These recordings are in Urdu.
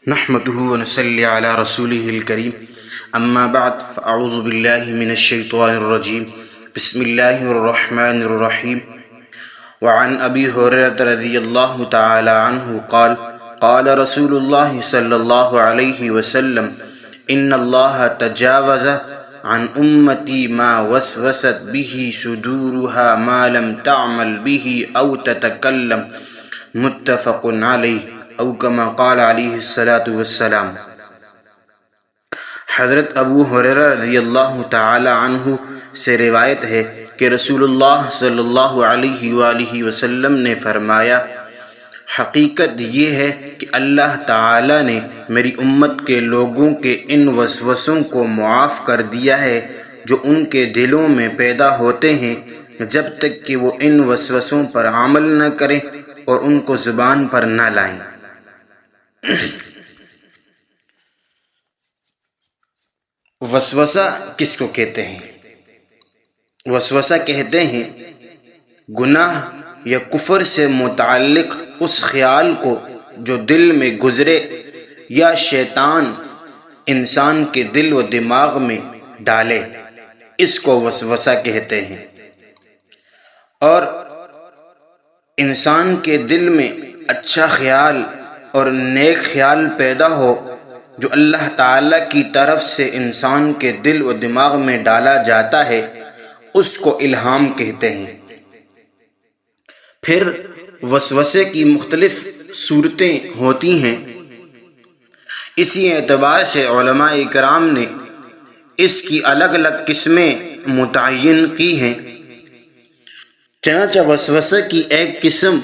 نحمده ونصلي على رسوله الكريم اما بعد فاعوذ بالله من الشيطان الرجيم بسم الله الرحمن الرحيم وعن ابي هريرة رضي الله تعالى عنه قال قال رسول الله صلى الله عليه وسلم ان الله تجاوز عن امتي ما وسوست به صدورها ما لم تعمل به او تتكلم متفق علیہ او کما قال علیہ الصلاۃ والسلام۔ حضرت ابو ہریرہ رضی اللہ تعالی عنہ سے روایت ہے کہ رسول اللہ صلی اللہ علیہ وآلہ وسلم نے فرمایا، حقیقت یہ ہے کہ اللہ تعالی نے میری امت کے لوگوں کے ان وسوسوں کو معاف کر دیا ہے جو ان کے دلوں میں پیدا ہوتے ہیں جب تک کہ وہ ان وسوسوں پر عمل نہ کریں اور ان کو زبان پر نہ لائیں۔ وسوسہ کس کو کہتے ہیں؟ وسوسہ کہتے ہیں گناہ یا کفر سے متعلق اس خیال کو جو دل میں گزرے یا شیطان انسان کے دل و دماغ میں ڈالے، اس کو وسوسہ کہتے ہیں۔ اور انسان کے دل میں اچھا خیال اور نیک خیال پیدا ہو جو اللہ تعالیٰ کی طرف سے انسان کے دل و دماغ میں ڈالا جاتا ہے، اس کو الہام کہتے ہیں۔ پھر وسوسے کی مختلف صورتیں ہوتی ہیں، اسی اعتبار سے علماء کرام نے اس کی الگ الگ قسمیں متعین کی ہیں۔ چنانچہ وسوسے کی ایک قسم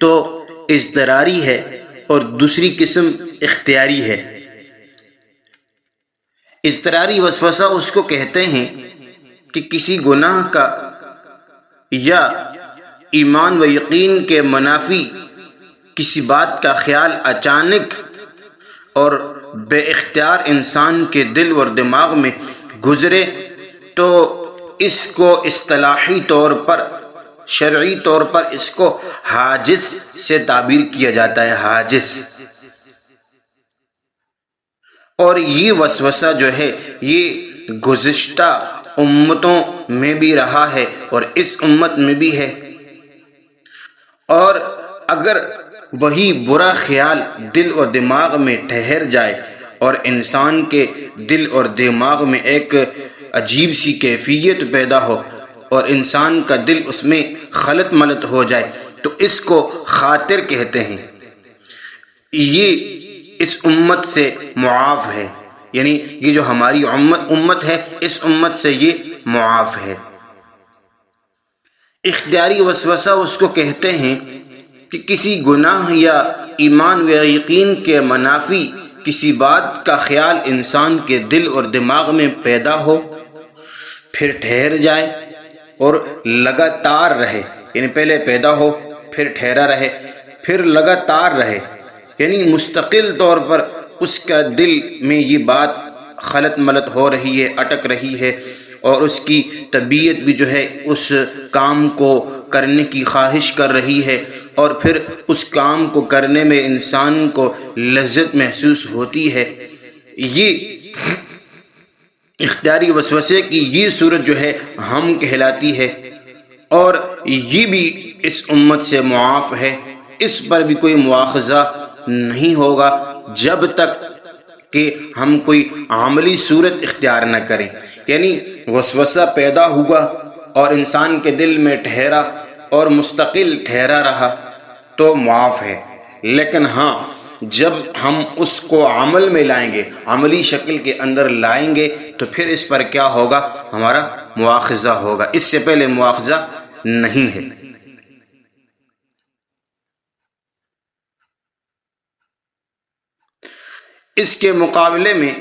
تو اضطراری ہے اور دوسری قسم اختیاری ہے۔ اضطراری وسوسہ اس کو کہتے ہیں کہ کسی گناہ کا یا ایمان و یقین کے منافی کسی بات کا خیال اچانک اور بے اختیار انسان کے دل اور دماغ میں گزرے تو اس کو اصطلاحی طور پر، شرعی طور پر اس کو حاجز سے تعبیر کیا جاتا ہے، حاجز۔ اور یہ وسوسہ جو ہے یہ گزشتہ امتوں میں بھی رہا ہے اور اس امت میں بھی ہے۔ اور اگر وہی برا خیال دل اور دماغ میں ٹھہر جائے اور انسان کے دل اور دماغ میں ایک عجیب سی کیفیت پیدا ہو اور انسان کا دل اس میں خلط ملط ہو جائے تو اس کو خاطر کہتے ہیں۔ یہ اس امت سے معاف ہے، یعنی یہ جو ہماری امت ہے اس امت سے یہ معاف ہے۔ اختیاری وسوسہ اس کو کہتے ہیں کہ کسی گناہ یا ایمان و یقین کے منافی کسی بات کا خیال انسان کے دل اور دماغ میں پیدا ہو، پھر ٹھہر جائے اور لگاتار رہے، یعنی پہلے پیدا ہو پھر ٹھہرا رہے پھر لگاتار رہے، یعنی مستقل طور پر اس کا دل میں یہ بات خلط ملط ہو رہی ہے، اٹک رہی ہے اور اس کی طبیعت بھی جو ہے اس کام کو کرنے کی خواہش کر رہی ہے اور پھر اس کام کو کرنے میں انسان کو لذت محسوس ہوتی ہے۔ یہ اختیاری وسوسے کی یہ صورت جو ہے ہم کہلاتی ہے اور یہ بھی اس امت سے معاف ہے۔ اس پر بھی کوئی مواخذہ نہیں ہوگا جب تک کہ ہم کوئی عملی صورت اختیار نہ کریں، یعنی وسوسہ پیدا ہوا اور انسان کے دل میں ٹھہرا اور مستقل ٹھہرا رہا تو معاف ہے۔ لیکن ہاں، جب ہم اس کو عمل میں لائیں گے، عملی شکل کے اندر لائیں گے تو پھر اس پر کیا ہوگا؟ ہمارا مواخذہ ہوگا، اس سے پہلے مواخذہ نہیں ہے۔ اس کے مقابلے میں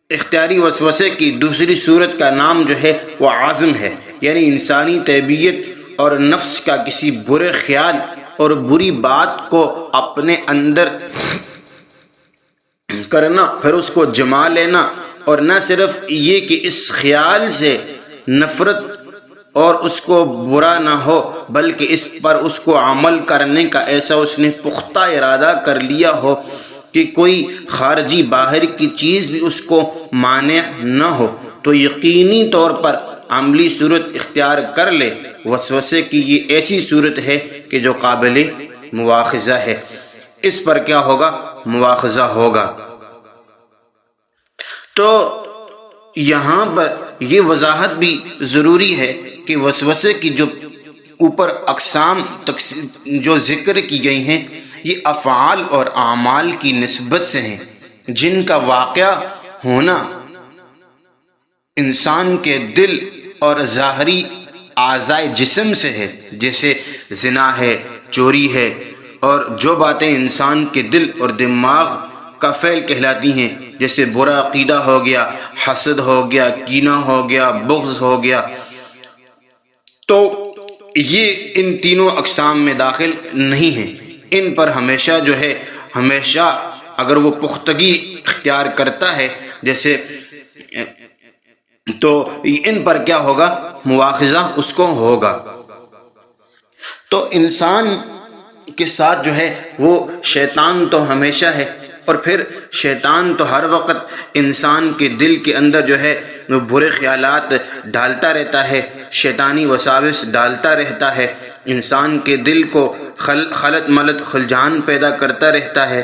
اختیاری وسوسے کی دوسری صورت کا نام جو ہے وہ عزم ہے، یعنی انسانی طبیعت اور نفس کا کسی برے خیال اور بری بات کو اپنے اندر کرنا، پھر اس کو جما لینا، اور نہ صرف یہ کہ اس خیال سے نفرت اور اس کو برا نہ ہو بلکہ اس پر اس کو عمل کرنے کا ایسا اس نے پختہ ارادہ کر لیا ہو کہ کوئی خارجی باہر کی چیز بھی اس کو مانع نہ ہو تو یقینی طور پر عملی صورت اختیار کر لے۔ وسوسے کی یہ ایسی صورت ہے کہ جو قابل مواخذہ ہے، اس پر کیا ہوگا؟ مواخذہ ہوگا۔ تو یہاں پر یہ وضاحت بھی ضروری ہے کہ وسوسے کی جو اوپر اقسام جو ذکر کی گئی ہیں یہ افعال اور اعمال کی نسبت سے ہیں، جن کا واقعہ ہونا انسان کے دل اور ظاہری اعضائے جسم سے ہے، جیسے زنا ہے، چوری ہے، اور جو باتیں انسان کے دل اور دماغ کا فعل کہلاتی ہیں، جیسے برا عقیدہ ہو گیا، حسد ہو گیا، کینہ ہو گیا، بغض ہو گیا، تو یہ ان تینوں اقسام میں داخل نہیں ہیں۔ ان پر ہمیشہ جو ہے ہمیشہ اگر وہ پختگی اختیار کرتا ہے جیسے تو ان پر کیا ہوگا؟ مواخذہ اس کو ہوگا۔ تو انسان کے ساتھ جو ہے وہ شیطان تو ہمیشہ ہے، اور پھر شیطان تو ہر وقت انسان کے دل کے اندر جو ہے وہ برے خیالات ڈالتا رہتا ہے، شیطانی وساوس ڈالتا رہتا ہے، انسان کے دل کو خلط ملط خلجان پیدا کرتا رہتا ہے۔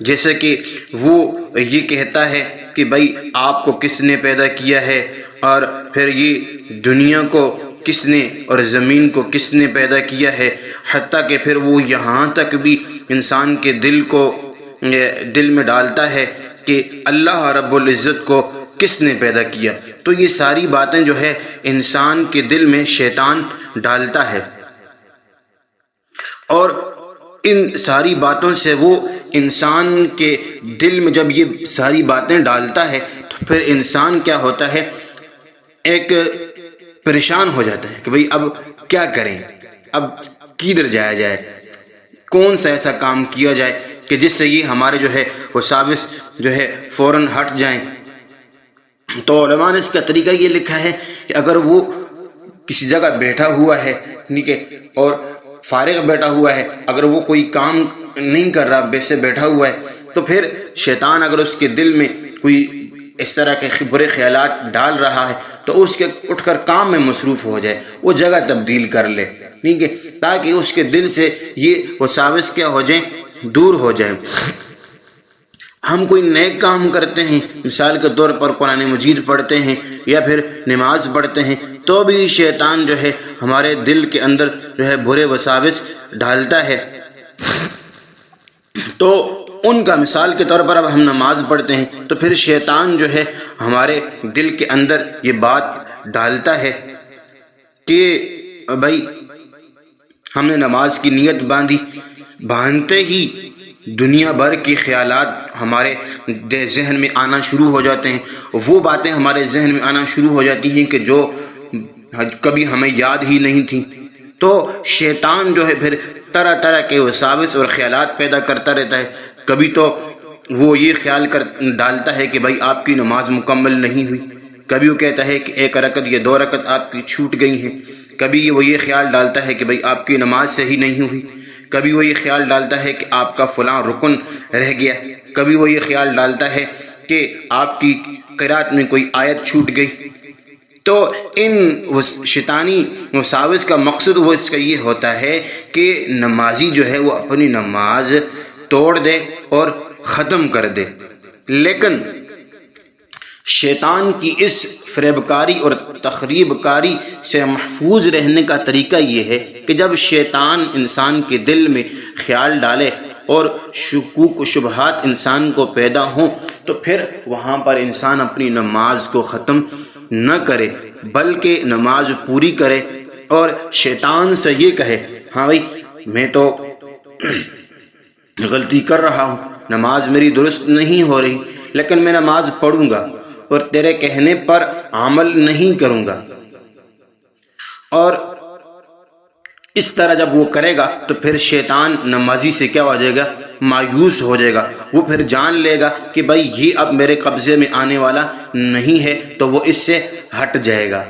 جیسے کہ وہ یہ کہتا ہے کہ بھائی آپ کو کس نے پیدا کیا ہے، اور پھر یہ دنیا کو کس نے اور زمین کو کس نے پیدا کیا ہے، حتیٰ کہ پھر وہ یہاں تک بھی انسان کے دل میں ڈالتا ہے کہ اللہ رب العزت کو کس نے پیدا کیا۔ تو یہ ساری باتیں جو ہے انسان کے دل میں شیطان ڈالتا ہے، اور ان ساری باتوں سے وہ انسان کے دل میں جب یہ ساری باتیں ڈالتا ہے تو پھر انسان کیا ہوتا ہے؟ ایک پریشان ہو جاتا ہے کہ بھئی اب کیا کریں، اب کدھر جایا جائے، کون سا ایسا کام کیا جائے کہ جس سے یہ ہمارے جو ہے وساوس جو ہے فوراً ہٹ جائیں۔ تو علماء نے اس کا طریقہ یہ لکھا ہے کہ اگر وہ کسی جگہ بیٹھا ہوا ہے ٹھیک ہے اور فارغ بیٹھا ہوا ہے، اگر وہ کوئی کام نہیں کر رہا، ویسے بیٹھا ہوا ہے، تو پھر شیطان اگر اس کے دل میں کوئی اس طرح کے برے خیالات ڈال رہا ہے تو اس کے اٹھ کر کام میں مصروف ہو جائے، وہ جگہ تبدیل کر لے، ٹھیک ہے، تاکہ اس کے دل سے یہ وساوس کیا ہو جائیں، دور ہو جائیں۔ ہم کوئی نیک کام کرتے ہیں، مثال کے طور پر قرآن مجید پڑھتے ہیں یا پھر نماز پڑھتے ہیں، تو بھی شیطان جو ہے ہمارے دل کے اندر جو ہے برے وساوس ڈالتا ہے۔ تو ان کا مثال کے طور پر اب ہم نماز پڑھتے ہیں تو پھر شیطان جو ہے ہمارے دل کے اندر یہ بات ڈالتا ہے کہ بھائی ہم نے نماز کی نیت باندھتے ہی دنیا بھر کے خیالات ہمارے ذہن میں آنا شروع ہو جاتے ہیں، وہ باتیں ہمارے ذہن میں آنا شروع ہو جاتی ہیں کہ جو کبھی ہمیں یاد ہی نہیں تھیں۔ تو شیطان جو ہے پھر طرح طرح کے وساوس اور خیالات پیدا کرتا رہتا ہے۔ کبھی تو وہ یہ خیال ڈالتا ہے کہ بھائی آپ کی نماز مکمل نہیں ہوئی، کبھی وہ کہتا ہے کہ ایک رکعت یا 2 رکعت آپ کی چھوٹ گئی ہیں، کبھی وہ یہ خیال ڈالتا ہے کہ بھئی آپ کی نماز صحیح نہیں ہوئی، کبھی وہ یہ خیال ڈالتا ہے کہ آپ کا فلاں رکن رہ گیا، کبھی وہ یہ خیال ڈالتا ہے کہ آپ کی قرات میں کوئی آیت چھوٹ گئی۔ تو ان شیطانی وساوس کا مقصد وہ اس کا یہ ہوتا ہے کہ نمازی جو ہے وہ اپنی نماز توڑ دے اور ختم کر دے۔ لیکن شیطان کی اس فریب کاری اور تخریب کاری سے محفوظ رہنے کا طریقہ یہ ہے کہ جب شیطان انسان کے دل میں خیال ڈالے اور شکوک و شبہات انسان کو پیدا ہوں تو پھر وہاں پر انسان اپنی نماز کو ختم نہ کرے بلکہ نماز پوری کرے اور شیطان سے یہ کہے ہاں بھائی میں تو غلطی کر رہا ہوں، نماز میری درست نہیں ہو رہی، لیکن میں نماز پڑھوں گا اور تیرے کہنے پر عمل نہیں کروں گا۔ اور اس طرح جب وہ کرے گا تو پھر شیطان نمازی سے کیا ہو جائے گا؟ مایوس ہو جائے گا، وہ پھر جان لے گا کہ بھائی یہ اب میرے قبضے میں آنے والا نہیں ہے، تو وہ اس سے ہٹ جائے گا۔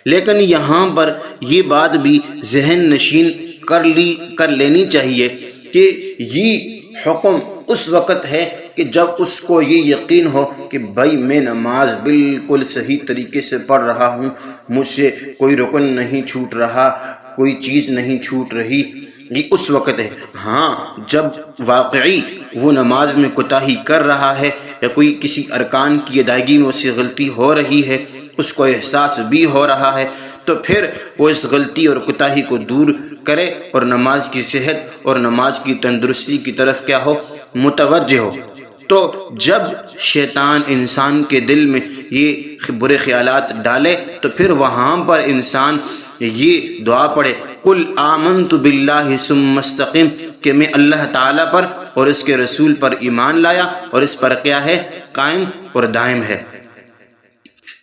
لیکن یہاں پر یہ بات بھی ذہن نشین کر لینی چاہیے کہ یہ حکم اس وقت ہے کہ جب اس کو یہ یقین ہو کہ بھائی میں نماز بالکل صحیح طریقے سے پڑھ رہا ہوں، مجھ سے کوئی رکن نہیں چھوٹ رہا، کوئی چیز نہیں چھوٹ رہی، یہ اس وقت ہے۔ ہاں جب واقعی وہ نماز میں کوتاہی کر رہا ہے یا کوئی کسی ارکان کی ادائیگی میں اسے غلطی ہو رہی ہے، اس کو احساس بھی ہو رہا ہے، تو پھر وہ اس غلطی اور کوتاہی کو دور کرے اور نماز کی صحت اور نماز کی تندرستی کی طرف کیا ہو، متوجہ ہو۔ تو جب شیطان انسان کے دل میں یہ برے خیالات ڈالے تو پھر وہاں پر انسان یہ دعا پڑھے، قل آمنت باللہ ثم استقم، کہ میں اللہ تعالیٰ پر اور اس کے رسول پر ایمان لایا اور اس پر کیا ہے، قائم اور دائم ہے۔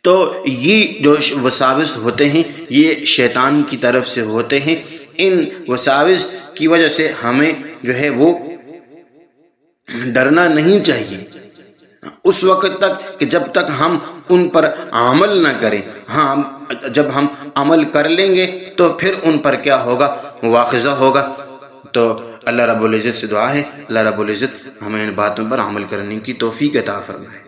تو یہ جو وساوس ہوتے ہیں یہ شیطان کی طرف سے ہوتے ہیں۔ ان وساوس کی وجہ سے ہمیں جو ہے وہ ڈرنا نہیں چاہیے اس وقت تک کہ جب تک ہم ان پر عمل نہ کریں۔ ہاں جب ہم عمل کر لیں گے تو پھر ان پر کیا ہوگا، مواخذہ ہوگا۔ تو اللہ رب العزت سے دعا ہے اللہ رب العزت ہمیں ان باتوں پر عمل کرنے کی توفیق عطا فرمائے۔